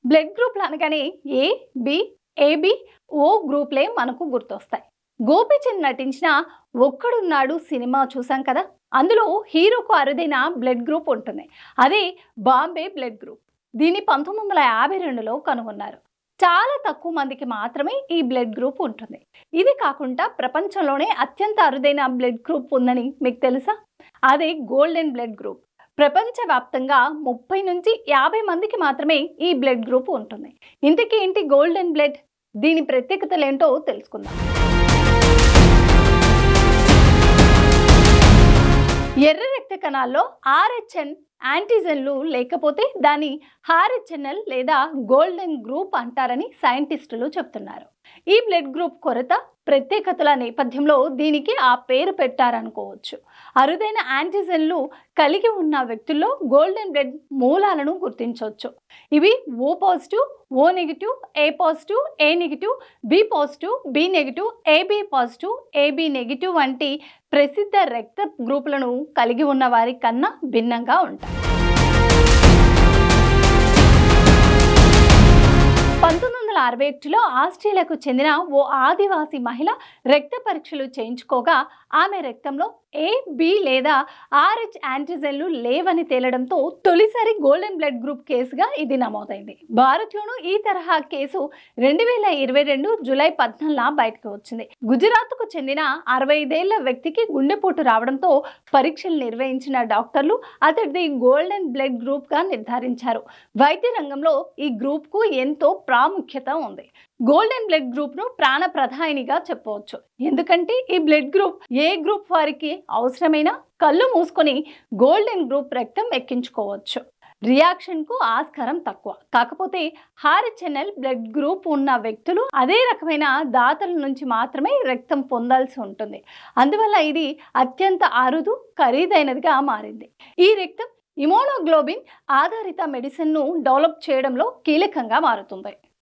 Blood గ్రూప్లు అనగానే ఏ, B, AB, ఓ గ్రూప్లే మనకు గుర్తొస్తాయి. గోపీచంద్ నటించిన ఒక్కడున్నాడు సినిమా చూసాం కదా. అందులో హీరోకు అరుదైన బ్లడ్ గ్రూప్ ఉంటుంది. అదే బాంబే బ్లడ్ గ్రూప్. దీన్ని 1952లో కనుగొన్నారు. చాలా తక్కువ మందికి మాత్రమే ఈ బ్లడ్ గ్రూప్ ఉంటుంది. ఇది కాకుండా ప్రపంచంలోనే అత్యంత అరుదైన బ్లడ్ గ్రూప్ ఉందని మీకు తెలుసా? అదే గోల్డెన్ బ్లడ్ గ్రూప్. ప్రపంచవ్యాప్తంగా 30 నుంచి 50 మందికి మాత్రమే ఈ బ్లడ్ గ్రూప్ ఉంటుంది. ఇంతకీ ఏంటి గోల్డెన్ బ్లడ్? దీని ప్రత్యేకతలు ఏంటో తెలుసుకుందాం. ఎర్ర రక్త కణాల్లో ఆర్హెచ్ఎన్ యాంటీజెన్లు లేకపోతే దాన్ని ఆర్హెచ్ఎన్ఎల్ లేదా గోల్డెన్ గ్రూప్ అంటారని సైంటిస్టులు చెప్తున్నారు. ఈ బ్లడ్ గ్రూప్ కొరత ప్రత్యేకతల నేపథ్యంలో దీనికి ఆ పేరు పెట్టారనుకోవచ్చు. అరుదైన యాంటీజెన్లు కలిగి ఉన్న వ్యక్తుల్లో గోల్డెన్ బ్లడ్ మూలాలను గుర్తించవచ్చు. ఇవి O positive, O negative, A positive, A negative, B positive, B negative, AB positive, AB negative వంటి ప్రసిద్ధ రక్త గ్రూపులను కలిగి ఉన్న వారి కన్నా భిన్నంగా ఉంటాయి. 1961లో ఆస్ట్రేలియాకు చెందిన ఓ ఆదివాసీ మహిళ రక్త పరీక్షలు చేయించుకోగా ఆమె రక్తంలో ఏ, బి లేదా ఆర్హెచ్ యాంటీజెన్లు లేవని తేలడంతో తొలిసారి గోల్డెన్ బ్లడ్ గ్రూప్ కేసుగా ఇది నమోదైంది. భారత్లోనూ ఈ తరహా కేసు 2022 జూలై 14న బయటకు వచ్చింది. గుజరాత్కు చెందిన 65 ఏళ్ల వ్యక్తికి గుండెపోటు రావడంతో పరీక్షలు నిర్వహించిన డాక్టర్లు అతడిది గోల్డెన్ బ్లడ్ గ్రూప్గా నిర్ధారించారు. వైద్య రంగంలో ఈ గ్రూప్కు ఎంతో ప్రాముఖ్యత ఉంది. గోల్డెన్ బ్లడ్ గ్రూప్ను ప్రాణప్రదాయినిగా చెప్పవచ్చు. ఎందుకంటే ఈ బ్లడ్ గ్రూప్ ఏ గ్రూప్ వారికి అవసరమైన కళ్ళు మూసుకొని గోల్డెన్ గ్రూప్ రక్తం ఎక్కించుకోవచ్చు. రియాక్షన్కు ఆస్కారం తక్కువ. కాకపోతే ఆర్హెచ్ఎన్ఎల్ బ్లడ్ గ్రూప్ ఉన్న వ్యక్తులు అదే రకమైన దాతల నుంచి మాత్రమే రక్తం పొందాల్సి ఉంటుంది. అందువల్ల ఇది అత్యంత అరుదు, ఖరీదైనదిగా మారింది. ఈ రక్తం ఇమ్యూనోగ్లోబిన్ ఆధారిత మెడిసిన్ను డెవలప్ చేయడంలో కీలకంగా మారుతుంది.